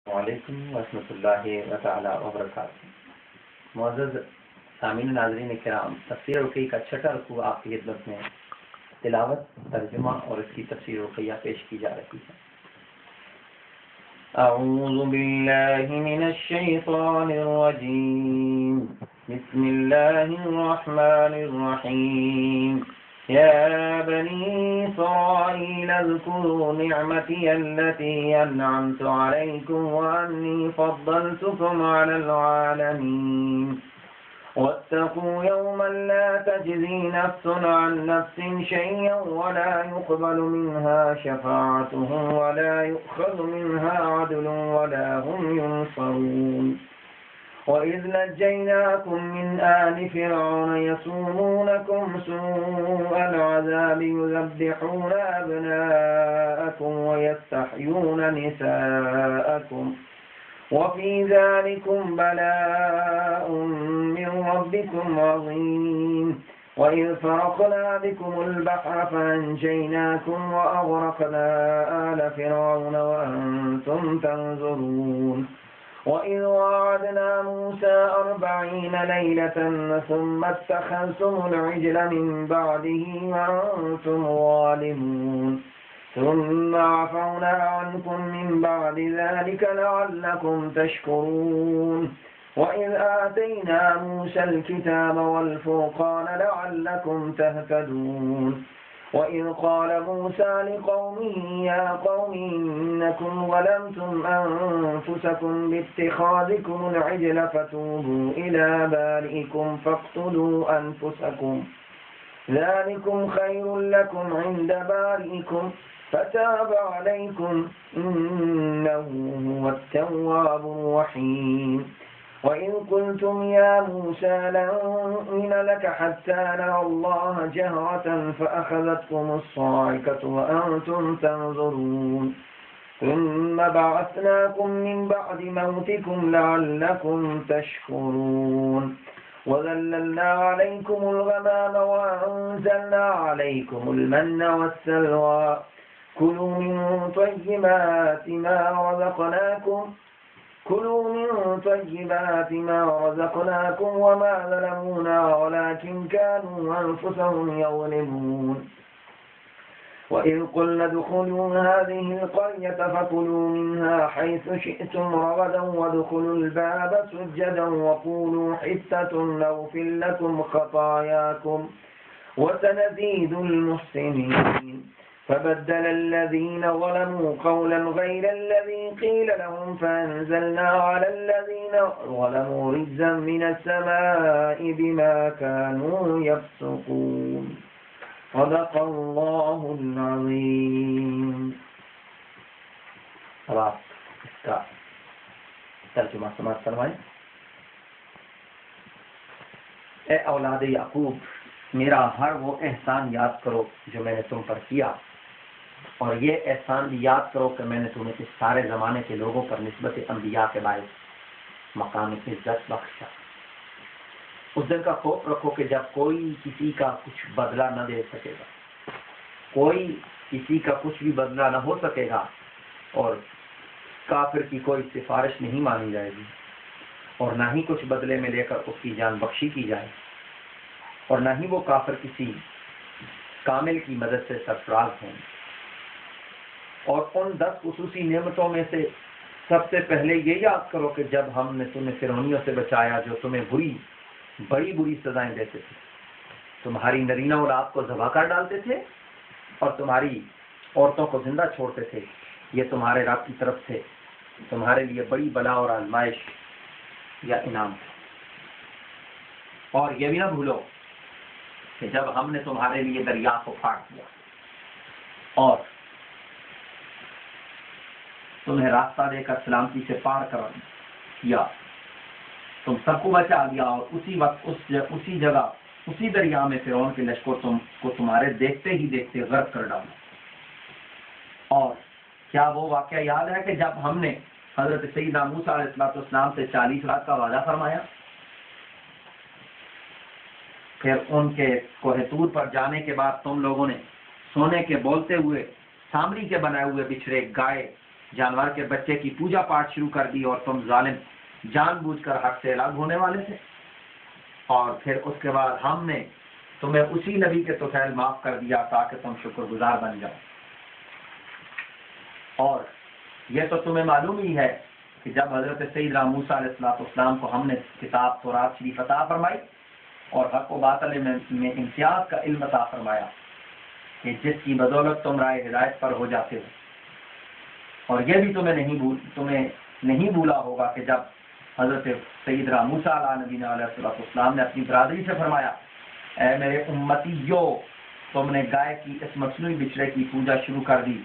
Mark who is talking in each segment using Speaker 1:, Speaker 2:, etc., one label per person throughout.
Speaker 1: وعلیکم ورحمۃ اللہ تعالی وبرکاتہ۔ معزز سامعین ناظرین کرام، تفسیر رقیہ کا چھٹا رکوع آپ کی خدمت میں تلاوت، ترجمہ اور اس کی تفسیر رقیہ پیش کی جا رہی ہے۔ اعوذ باللہ من الشیطان الرجیم، بسم اللہ الرحمن الرحیم۔ يا بني إسرائيل اذكروا نعمتي التي أنعمت عليكم وأني فضلتكم على العالمين واتقوا يوما لا تجزي نفس عن نفس شيئا ولا يقبل منها شفاعة ولا يؤخذ منها عدل ولا هم ينصرون وَإِذْ نَجَّيْنَاكُمْ مِنْ آلِ فِرْعَوْنَ يَسُومُونَكُمْ سُوءَ الْعَذَابِ يُذَبِّحُونَ أَبْنَاءَكُمْ وَيَسْتَحْيُونَ نِسَاءَكُمْ وَفِي ذَلِكُمْ بَلَاءٌ مِّن رَّبِّكُمْ عَظِيمٌ وَإِذْ فَرَقْنَا بِكُمُ الْبَحْرَ فَأَنجَيْنَاكُمْ وَأَغْرَقْنَا آلَ فِرْعَوْنَ وَأَنتُمْ تَنظُرُونَ وَإِذْ وَعَدْنَا مُوسَىٰ 40 لَيْلَةً ثُمَّ اتَّخَذْتُمُ الْعِجْلَ مِن بَعْدِهِ وَأَنتُمْ ظَالِمُونَ ثُمَّ عَفَوْنَا عَنكُم مِّن بَعْدِ ذَلِكَ لَعَلَّكُمْ تَشْكُرُونَ وَإِذْ آتَيْنَا مُوسَى الْكِتَابَ وَالْفُرْقَانَ لَعَلَّكُمْ تَهْتَدُونَ وَإِذْ قَالَ مُوسَىٰ لِقَوْمِهِ يَا قَوْمِ إِنَّكُمْ ظَلَمْتُمْ أَنفُسَكُمْ بِاتِّخَاذِكُمُ الْعِجْلَ فَتُوبُوا إِلَىٰ بَارِئِكُمْ فَاقْتُلُوا أَنفُسَكُمْ ذَٰلِكُمْ خَيْرٌ لَّكُمْ عِندَ بَارِئِكُمْ فَتَابَ عَلَيْكُمْ إِنَّهُ هُوَ التَّوَّابُ الرَّحِيمُ وَإِذْ قُلْتُمْ يَا مُوسَىٰ لَن نُّؤْمِنَ لَكَ حَتَّىٰ نَرَى اللَّهَ جَهْرَةً فَأَخَذَتْكُمُ الصَّاعِقَةُ وَأَنتُمْ تَنظُرُونَ ثُمَّ بَعَثْنَاكُم مِّن بَعْدِ مَوْتِكُمْ لَعَلَّكُمْ تَشْكُرُونَ وَظَلَّلْنَا عَلَيْكُمُ الْغَمَامَ وَأَنزَلْنَا عَلَيْكُمُ الْمَنَّ وَالسَّلْوَىٰ كُلُوا مِن طَيِّبَاتِ مَا رَزَقْنَاكُمْ وَمَا ظَلَمُونَا وَلَٰكِن كَانُوا أَنفُسَهُمْ يَظْلِمُونَ وَإِذْ قُلْنَا ادْخُلُوا هَٰذِهِ الْقَرْيَةَ فَكُلُوا مِنْهَا حَيْثُ شِئْتُمْ رَغَدًا وَادْخُلُوا الْبَابَ سُجَّدًا وَقُولُوا حِطَّةٌ نَّغْفِرْ لَكُمْ خَطَايَاكُمْ وَسَنَزِيدُ الْمُحْسِنِينَ فبدل الذين ظلموا قولا غير الذي قيل لهم فأنزلنا على الذين ظلموا رجزا من السماء بما كانوا يفسقون صدق الله العظيم۔ اب آپ اس کا ترجمہ سماعت فرمائیں۔ اے اولاد یعقوب، میرا ہر وہ احسان یاد کرو جو میں نے تم پر کیا، اور یہ احسان بھی یاد کرو کہ میں نے تمہیں اس سارے زمانے کے لوگوں پر نسبت انبیاء کے باعث مقام عزت بخشا۔ اس دن کا خوف رکھو کہ جب کوئی کسی کا کچھ بدلہ نہ دے سکے گا، کوئی کسی کا کچھ بھی بدلہ نہ ہو سکے گا، اور کافر کی کوئی سفارش نہیں مانی جائے گی، اور نہ ہی کچھ بدلے میں لے کر اس کی جان بخشی کی جائے، اور نہ ہی وہ کافر کسی کامل کی مدد سے سرفراز ہوں۔ اور ان 10 خصوصی نعمتوں میں سے سب سے پہلے یہ یاد کرو کہ جب ہم نے تمہیں فرعونیوں سے بچایا جو تمہیں بڑی بری سزائیں دیتے تھے، تمہاری نرینہ اولاد کو ذبح کر ڈالتے تھے اور تمہاری عورتوں کو زندہ چھوڑتے تھے، یہ تمہارے رب کی طرف سے تمہارے لیے بڑی بلا اور آزمائش یا انعام تھا۔ اور یہ بھی نہ بھولو کہ جب ہم نے تمہارے لیے دریا کو پھاڑ دیا اور تمہیں راستہ دے کر سلامتی سے پار کر دیا، تم سب کو بچا لیا، اور اسی وقت اسی جگہ اسی دریا میں فرعون کے لشکر کو تمہارے دیکھتے ہی دیکھتے غرق کر ڈالا۔ اور کیا وہ واقعہ یاد ہے کہ جب ہم نے حضرت سیدنا موسیٰ علیہ السلام سے 40 رات کا وعدہ فرمایا، پھر ان کے کوہ طور پر جانے کے بعد تم لوگوں نے سونے کے بولتے ہوئے سامری کے بنائے ہوئے بچھڑے گائے جانور کے بچے کی پوجا پاٹ شروع کر دی اور تم ظالم جان بوجھ کر حق سے الگ ہونے والے تھے. اور پھر اس کے بعد ہم نے تمہیں اسی نبی کے طفیل معاف کر دیا تاکہ تم شکر گزار بن جاؤ. اور یہ تو تمہیں معلوم ہی ہے کہ جب حضرت سیدنا موسیٰ علیہ السلام کو ہم نے کتاب تورات شریف عطا فرمائی اور حق و باطل میں امتیاز کا علم عطا فرمایا کہ جس کی بدولت تم رائے ہدایت پر ہو جاتے ہو. اور یہ بھی تمہیں نہیں بھولا ہوگا کہ جب حضرت سیدنا موسیٰ علیہ نبینا علیہ السلام نے اپنی برادری سے فرمایا اے میرے امتیو تم نے گائے کی اس مصنوعی بچڑے کی پوجا شروع کر دی.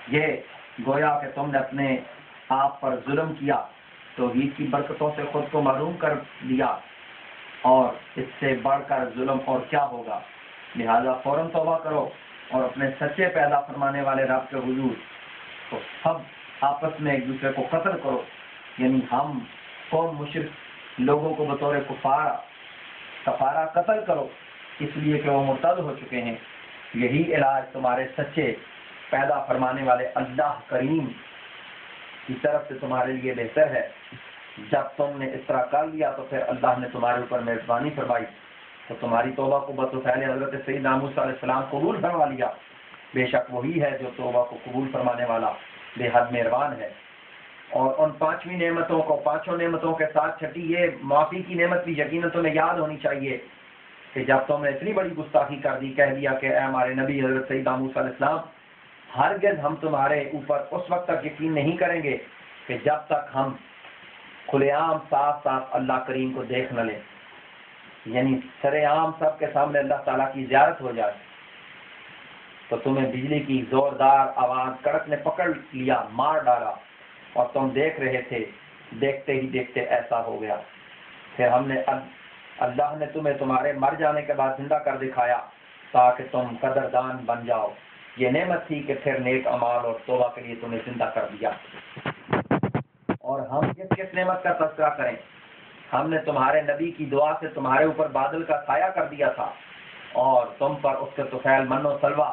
Speaker 1: یہ گویا کہ تم نے اپنے آپ پر ظلم کیا، توحید کی برکتوں سے خود کو محروم کر دیا، اور اس سے بڑھ کر ظلم اور کیا ہوگا. لہذا فوراً توبہ کرو اور اپنے سچے پیدا فرمانے والے رب کے حضور تو سب آپس میں ایک دوسرے کو قتل کرو. یعنی ہم قوم مشرک لوگوں کو بطور کفارہ قتل کرو اس لیے کہ وہ مرتد ہو چکے ہیں. یہی علاج تمہارے سچے پیدا فرمانے والے اللہ کریم کی طرف سے تمہارے لیے بہتر ہے. جب تم نے اس طرح کر لیا تو پھر اللہ نے تمہارے اوپر مہربانی فرمائی تو تمہاری توبہ کو بطفیل حضرت سیدنا موسیٰ علیہ السلام قبول فرما لیا. بے شک وہی ہے جو توبہ کو قبول فرمانے والا بے حد مہربان ہے. اور ان پانچوں نعمتوں کے ساتھ چھٹی یہ معافی کی نعمت بھی یقیناً تمہیں یاد ہونی چاہیے کہ جب تم نے اتنی بڑی گستاخی کر دی، کہہ دیا کہ اے ہمارے نبی حضرت سیدنا موسیٰ علیہ السلام ہرگز ہم تمہارے اوپر اس وقت تک یقین نہیں کریں گے کہ جب تک ہم کھلے عام صاف صاف اللہ کریم کو دیکھ نہ لیں. یعنی سرے عام سب کے سامنے اللہ تعالیٰ کی زیارت ہو جائے. تو تمہیں بجلی کی زوردار آواز کڑک نے پکڑ لیا، مار ڈالا، اور تم دیکھ رہے تھے. دیکھتے ہی دیکھتے ایسا ہو گیا. پھر ہم نے اللہ نے تمہیں تمہارے مر جانے کے بعد زندہ کر دکھایا تاکہ تم قدردان بن جاؤ. یہ نعمت تھی کہ پھر نیک اعمال اور توبہ کے لیے تمہیں زندہ کر دیا. اور ہم کس نعمت کا تذکرہ کریں. ہم نے تمہارے نبی کی دعا سے تمہارے اوپر بادل کا سایہ کر دیا تھا اور تم پر اس کے طفیل من و سلوہ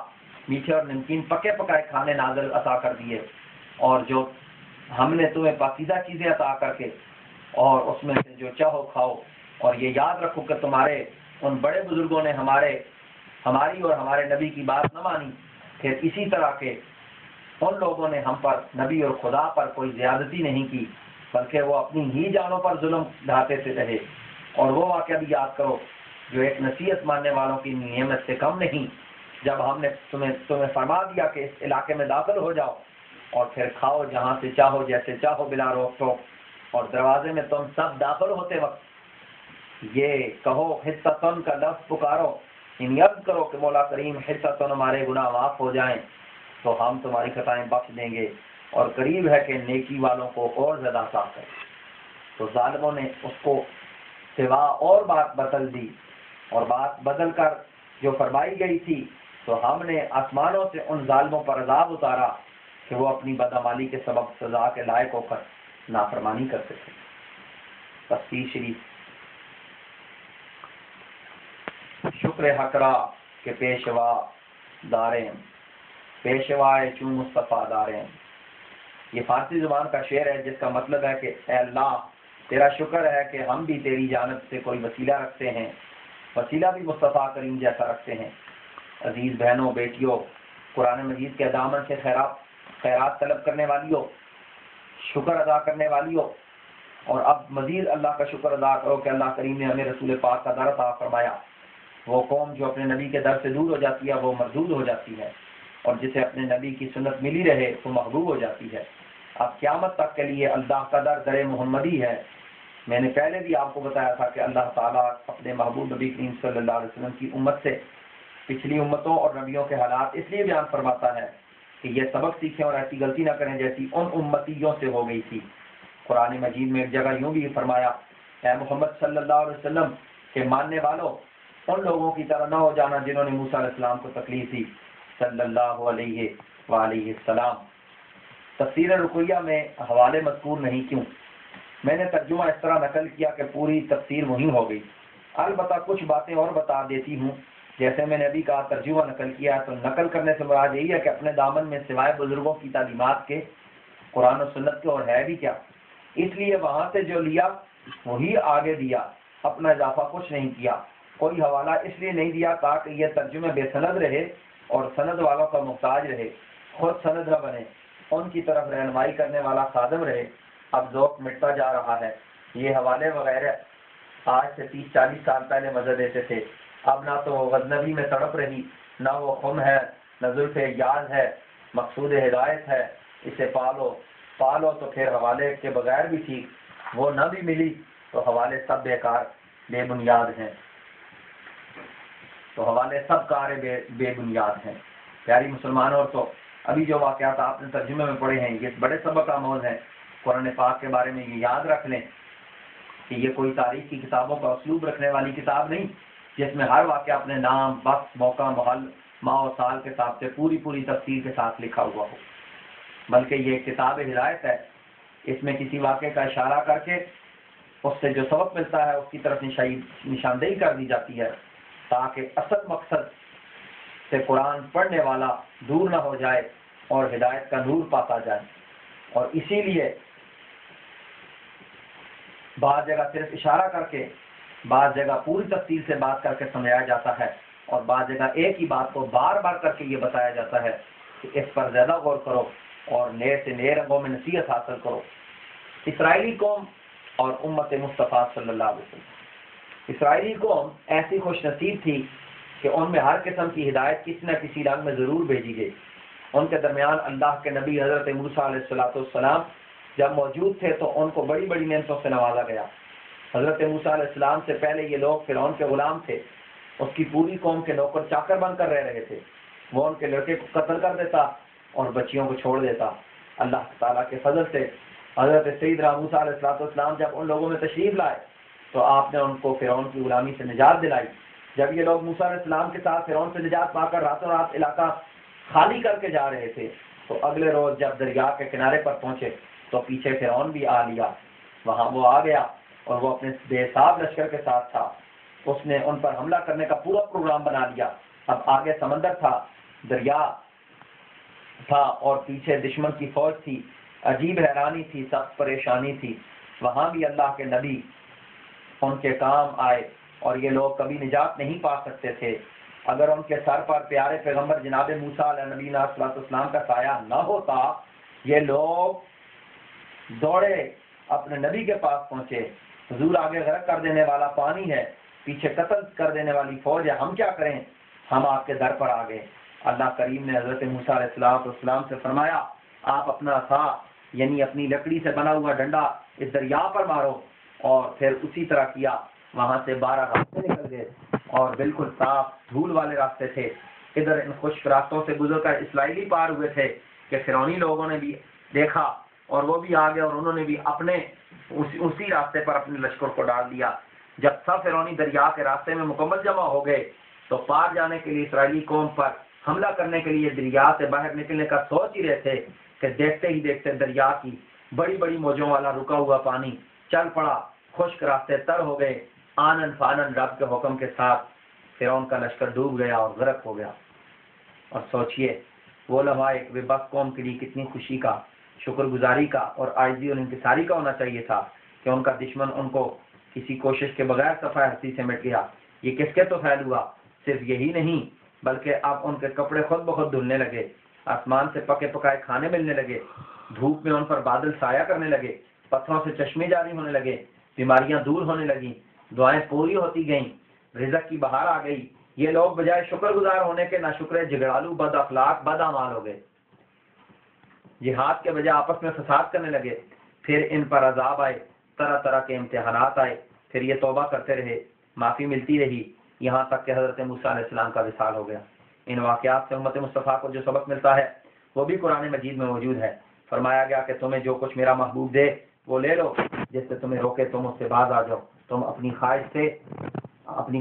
Speaker 1: میٹھے اور نمکین پکے پکائے کھانے نازل عطا کر دیے. اور جو ہم نے تمہیں پاکیزہ چیزیں عطا کر کے اور اس میں سے جو چاہو کھاؤ. اور یہ یاد رکھو کہ تمہارے ان بڑے بزرگوں نے ہماری اور ہمارے نبی کی بات نہ مانی. پھر اسی طرح کے ان لوگوں نے ہم پر نبی اور خدا پر کوئی زیادتی نہیں کی بلکہ وہ اپنی ہی جانوں پر ظلم ڈھاتے سے رہے. اور وہ واقعہ بھی یاد کرو جو ایک نصیحت ماننے والوں کی نعمت سے کم نہیں، جب ہم نے تمہیں فرما دیا کہ اس علاقے میں داخل ہو جاؤ اور پھر کھاؤ جہاں سے چاہو جیسے چاہو بلا روک ٹوک. اور دروازے میں تم سب داخل ہوتے وقت یہ کہو حصتن کا لفظ پکارو، یاد کرو کہ مولا کریم حصتن ہمارے گناہ معاف ہو جائیں تو ہم تمہاری خطائیں بخش دیں گے اور قریب ہے کہ نیکی والوں کو اور زیادہ عطا کریں. تو ظالموں نے اس کو سوا اور بات بدل دی اور بات بدل کر جو فرمائی گئی تھی تو ہم نے آسمانوں سے ان ظالموں پر عذاب اتارا کہ وہ اپنی بدعمالی کے سبب سزا کے لائق ہو کر نافرمانی کرتے تھے. تفسیر شریف. شکر حقرا کے پیشوا داریں پیشوائے چون مصطفیٰ داریں. یہ فارسی زبان کا شعر ہے جس کا مطلب ہے کہ اے اللہ تیرا شکر ہے کہ ہم بھی تیری جانب سے کوئی وسیلہ رکھتے ہیں، وسیلہ بھی مصطفیٰ کریم جیسا رکھتے ہیں. عزیز بہنوں بیٹیوں، قرآن مجید کے دامن سے خیرات طلب کرنے والی ہو، شکر ادا کرنے والی ہو، اور اب مزید اللہ کا شکر ادا کرو کہ اللہ کریم نے ہمیں رسول پاک کا در عطا فرمایا. وہ قوم جو اپنے نبی کے در سے دور ہو جاتی ہے وہ مردود ہو جاتی ہے، اور جسے اپنے نبی کی سنت ملی رہے وہ محبوب ہو جاتی ہے. اب قیامت تک کے لیے اللہ کا در محمدی ہے. میں نے پہلے بھی آپ کو بتایا تھا کہ اللہ تعالیٰ اپنے محبوب نبی کریم صلی اللہ علیہ وسلم کی امت سے پچھلی امتوں اور نبیوں کے حالات اس لیے بیان فرماتا ہے کہ یہ سبق سیکھیں اور ایسی غلطی نہ کریں جیسی ان امتیوں سے ہو گئی تھی. قرآن مجید میں ایک جگہ یوں بھی فرمایا اے محمد صلی اللہ علیہ وسلم کے ماننے والوں ان لوگوں کی طرح نہ ہو جانا جنہوں نے موسیٰ علیہ السلام کو تکلیف دی صلی اللہ علیہ وآلہ السلام. تفسیر رقیہ میں حوالے مذکور نہیں کیوں؟ میں نے ترجمہ اس طرح نقل کیا کہ پوری تفسیر وہی ہو گئی. البتہ کچھ باتیں اور بتا دیتی ہوں. جیسے میں نے ابھی کہا ترجمہ نقل کیا تو نقل کرنے سے مراد یہی ہے کہ اپنے دامن میں سوائے بزرگوں کی تعلیمات کے قرآن و سنت کے اور ہے بھی کیا. اس لیے وہاں سے جو لیا وہی آگے دیا، اپنا اضافہ کچھ نہیں کیا. کوئی حوالہ اس لیے نہیں دیا تاکہ یہ ترجمے بے سند رہے اور سند والوں کا محتاج رہے، خود سند نہ بنے، ان کی طرف رہنمائی کرنے والا خادم رہے. اب ذوق مٹتا جا رہا ہے. یہ حوالے وغیرہ آج سے 30-40 سال پہلے مزہ دیتے تھے. اب نہ تو وہ غزنوی میں تڑپ رہی، نہ وہ خم ہے، نہ زلف یاد ہے. مقصود ہدایت ہے، اسے پالو پالو تو پھر حوالے کے بغیر بھی ٹھیک. وہ نہ بھی ملی تو حوالے سب بیکار بے بنیاد ہیں. تو حوالے سب کار بے بنیاد ہیں. پیاری مسلمانوں، اور تو ابھی جو واقعات آپ نے ترجمے میں پڑھے ہیں یہ بڑے سبق آموز ہیں. قرآن پاک کے بارے میں یہ یاد رکھ لیں کہ یہ کوئی تاریخ کی کتابوں کا اسلوب رکھنے والی کتاب نہیں جس میں ہر واقعہ اپنے نام، وقت، موقع، محل، ماہ و سال کے ساتھ سے پوری تفصیل کے ساتھ لکھا ہوا ہو، بلکہ یہ کتاب ہدایت ہے. اس میں کسی واقعے کا اشارہ کر کے اس سے جو سبق ملتا ہے اس کی طرف نشاندہی کر دی جاتی ہے تاکہ اصل مقصد سے قرآن پڑھنے والا دور نہ ہو جائے اور ہدایت کا نور پاتا جائے. اور اسی لیے بعض جگہ صرف اشارہ کر کے، بعض جگہ پوری تفصیل سے بات کر کے سمجھایا جاتا ہے، اور بعض جگہ ایک ہی بات کو بار بار کر کے یہ بتایا جاتا ہے کہ اس پر زیادہ غور کرو اور نئے سے نئے رنگوں میں نصیحت حاصل کرو. اسرائیلی قوم اور امت مصطفیٰ صلی اللہ علیہ وسلم. اسرائیلی قوم ایسی خوش نصیب تھی کہ ان میں ہر قسم کی ہدایت کسی نہ کسی رنگ میں ضرور بھیجی گئی. ان کے درمیان اللہ کے نبی حضرت موسیٰ علیہ السلام جب موجود تھے تو ان کو بڑی بڑی نعمتوں سے نوازا گیا. حضرت موسیٰ علیہ السلام سے پہلے یہ لوگ فرعون کے غلام تھے. اس کی پوری قوم کے نوکر چاکر بن کر رہ رہے تھے. وہ ان کے لڑکے کو قتل کر دیتا اور بچیوں کو چھوڑ دیتا. اللہ تعالیٰ کے فضل سے حضرت سیدنا موسیٰ علیہ السلام جب ان لوگوں میں تشریف لائے تو آپ نے ان کو فرعون کی غلامی سے نجات دلائی. جب یہ لوگ موسیٰ علیہ السلام کے ساتھ فرعون سے نجات پا کر راتوں رات علاقہ خالی کر کے جا رہے تھے تو اگلے روز جب دریا کے کنارے پر پہنچے تو پیچھے فرعون بھی آ لیا. وہاں وہ آ گیا اور وہ اپنے بے حساب لشکر کے ساتھ تھا. اس نے ان پر حملہ کرنے کا پورا پروگرام بنا لیا. اب آگے سمندر تھا، دریا تھا اور پیچھے دشمن کی فوج تھی. عجیب حیرانی تھی، سخت پریشانی تھی. وہاں بھی اللہ کے نبی ان کے کام آئے اور یہ لوگ کبھی نجات نہیں پا سکتے تھے. اگر ان کے سر پر پیارے پیغمبر جناب موسیٰ علیہ نبی صلی اللہ علیہ وسلم کا سایہ نہ ہوتا، یہ لوگ دوڑے اپنے نبی کے پاس پہنچے. حضور آگے غرق کر دینے والا پانی ہے، پیچھے قتل کر دینے والی فوج ہے، ہم کیا کریں؟ ہم آپ کے در پر آ گئے. اللہ کریم نے حضرت موسیٰ علیہ السلام سے فرمایا آپ اپنا عصا یعنی اپنی لکڑی سے بنا ہوا ڈنڈا اس دریا پر مارو، اور پھر اسی طرح کیا. وہاں سے 12 راستے نکل گئے اور بالکل صاف دھول والے راستے تھے. ادھر ان خشک راستوں سے گزر کر اسرائیلی پار ہوئے تھے کہ فرعونی لوگوں نے بھی دیکھا اور وہ بھی آ گئے اور انہوں نے بھی اپنے اسی راستے پر اپنے لشکر کو ڈال دیا. جب سب فرعونی دریا کے راستے میں مکمل جمع ہو گئے تو پار جانے کے لیے اسرائیلی قوم پر حملہ کرنے کے لیے دریا سے باہر نکلنے کا سوچ ہی رہے تھے کہ دیکھتے ہی دیکھتے دریا کی بڑی بڑی موجوں والا رکا ہوا پانی چل پڑا. خشک راستے تر ہو گئے. آنن فانن رب کے حکم کے ساتھ فرعون کا لشکر ڈوب گیا اور غرق ہو گیا. اور سوچئے وہ لمحہ ایک بے بس قوم کے لیے کتنی خوشی کا، شکر گزاری کا اور عاجزی اور انکساری کا ہونا چاہیے تھا کہ ان کا دشمن ان کو کسی کوشش کے بغیر صفحہ ہستی سے مٹ گیا. یہ کس کے تو فعل ہوا؟ صرف یہی نہیں بلکہ اب ان کے کپڑے خود بخود دھلنے لگے، آسمان سے پکے پکائے کھانے ملنے لگے، دھوپ میں ان پر بادل سایہ کرنے لگے، پتھروں سے چشمے جاری ہونے لگے، بیماریاں دور ہونے لگیں، دعائیں پوری ہوتی گئیں، رزق کی بہار آ گئی. یہ لوگ بجائے شکر گزار ہونے کے ناشکرے، جھگڑالو، بد اخلاق، بد اعمال ہو گئے. جہاد کے بجائے آپس میں فساد کرنے لگے. پھر ان پر عذاب آئے، طرح طرح کے امتحانات آئے. پھر یہ توبہ کرتے رہے، معافی ملتی رہی، یہاں تک کہ حضرت موسیٰ علیہ السلام کا وصال ہو گیا. ان واقعات سے امت مصطفیٰ کو جو سبق ملتا ہے وہ بھی قرآن مجید میں موجود ہے. فرمایا گیا کہ تمہیں جو کچھ میرا محبوب دے وہ لے لو، جس سے تمہیں روکے تم اس سے باز آ جاؤ. تم اپنی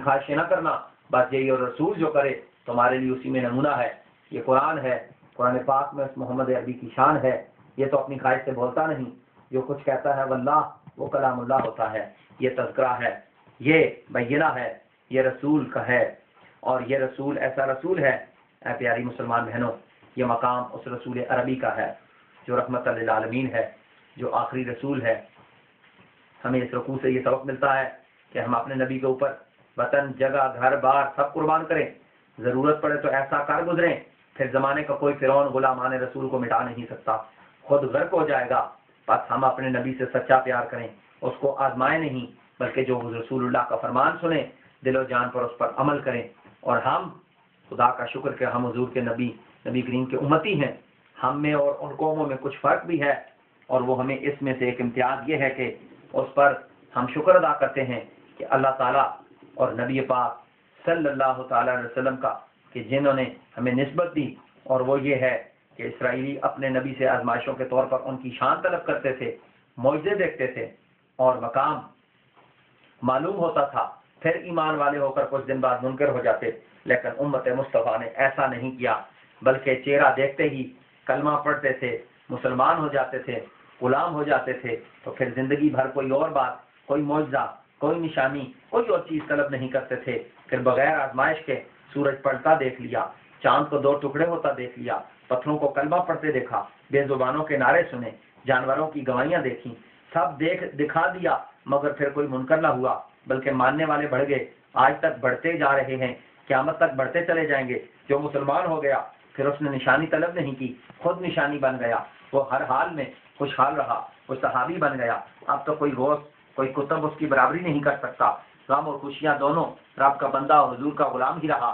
Speaker 1: خواہشیں نہ کرنا، بس یہی اور رسول جو کرے تمہارے لیے اسی میں نمونہ ہے. یہ قرآن ہے، قرآن پاک میں اس محمد عربی کی شان ہے. یہ تو اپنی خواہش سے بولتا نہیں، جو کچھ کہتا ہے واللہ وہ کلام اللہ ہوتا ہے. یہ تذکرہ ہے، یہ بینہ ہے، یہ رسول کا ہے. اور یہ رسول ایسا رسول ہے، اے پیاری مسلمان بہنوں، یہ مقام اس رسول عربی کا ہے جو رحمت للعالمین ہے، جو آخری رسول ہے. ہمیں اس رکوع سے یہ سبق ملتا ہے کہ ہم اپنے نبی کے اوپر وطن، جگہ، گھر بار سب قربان کریں، ضرورت پڑے تو ایسا کر گزریں، پھر زمانے کا کوئی فرعون غلامان رسول کو مٹا نہیں سکتا، خود غرق ہو جائے گا. بس ہم اپنے نبی سے سچا پیار کریں، اس کو آزمائیں نہیں، بلکہ جو رسول اللہ کا فرمان سنیں دل و جان پر اس پر عمل کریں. اور ہم خدا کا شکر کہ ہم حضور کے نبی کریم کے امتی ہیں. ہم میں اور ان قوموں میں کچھ فرق بھی ہے، اور وہ ہمیں اس میں سے ایک امتیاز یہ ہے کہ اس پر ہم شکر ادا کرتے ہیں کہ اللہ تعالیٰ اور نبی پاک صلی اللہ تعالیٰ علیہ وسلم کا کہ جنہوں نے ہمیں نسبت دی، اور وہ یہ ہے کہ اسرائیلی اپنے نبی سے آزمائشوں کے طور پر ان کی شان طلب کرتے تھے، معجزے دیکھتے تھے اور مقام معلوم ہوتا تھا، پھر ایمان والے ہو کر کچھ دن بعد منکر ہو جاتے. لیکن امت مصطفیٰ نے ایسا نہیں کیا، بلکہ چہرہ دیکھتے ہی کلمہ پڑھتے تھے، مسلمان ہو جاتے تھے، غلام ہو جاتے تھے، تو پھر زندگی بھر کوئی اور بات، کوئی معجزہ، کوئی نشانی، کوئی اور چیز طلب نہیں کرتے تھے. پھر بغیر آزمائش کے سورج پلٹا دیکھ لیا، چاند کو 2 ٹکڑے ہوتا دیکھ لیا، پتھروں کو کلمہ پڑھتے دیکھا، بے زبانوں کے نعرے سنے، جانوروں کی گواہیاں دیکھیں، سب دکھا دیا، مگر پھر کوئی منکر نہ ہوا، بلکہ ماننے والے بڑھ گئے. آج تک بڑھتے جا رہے ہیں، قیامت تک بڑھتے چلے جائیں گے. جو مسلمان ہو گیا پھر اس نے نشانی طلب نہیں کی، خود نشانی بن گیا، وہ ہر حال میں خوشحال رہا، وہ صحابی بن گیا. اب تو کوئی غوث، کوئی کتب اس کی برابری نہیں کر سکتا. غم اور خوشیاں دونوں رب کا بندہ اور حضور کا غلام ہی رہا.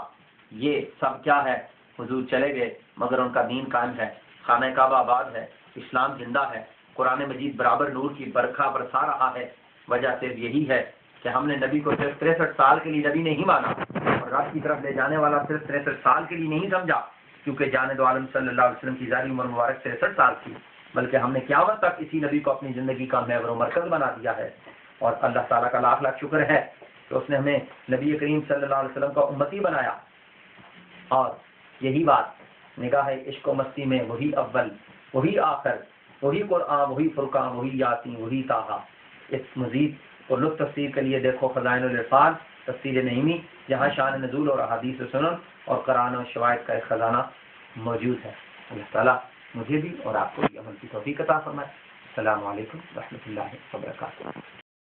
Speaker 1: یہ سب کیا ہے؟ حضور چلے گئے مگر ان کا دین قائم ہے، خانہ کعبہ آباد ہے، اسلام زندہ ہے، قرآن مجید برابر نور کی برکھا برسا رہا ہے. وجہ صرف یہی ہے کہ ہم نے نبی کو صرف 63 سال کے لیے نبی نہیں مانا، اور رب کی طرف لے جانے والا صرف 63 سال کے لیے نہیں سمجھا، کیونکہ جانے دو عالم صلی اللہ علیہ وسلم کی ظاہری عمر مبارک 63 سال تھی، بلکہ ہم نے قیامت تک اسی نبی کو اپنی زندگی کا محور و مرکز بنا دیا ہے. اور اللہ تعالیٰ کا لاکھ لاکھ شکر ہے کہ اس نے ہمیں نبی کریم صلی اللہ علیہ وسلم کا امتی بنایا. اور یہی بات نگاہ عشق و مستی میں وہی اول، وہی آخر، وہی قرآن، وہی فرقان، وہی یاسین، وہی طٰہٰ. اس مزید اور لطف تفسیر کے لیے دیکھو خزائن العرفان تفسیر نعیمی، جہاں شان نزول اور احادیث سنن اور قرآن و شواہد کا ایک خزانہ موجود ہے. اللہ تعالیٰ مجھے بھی اور آپ کو بھی عمل کی توفیق عطا فرمائے. السلام علیکم ورحمۃ اللہ وبرکاتہ.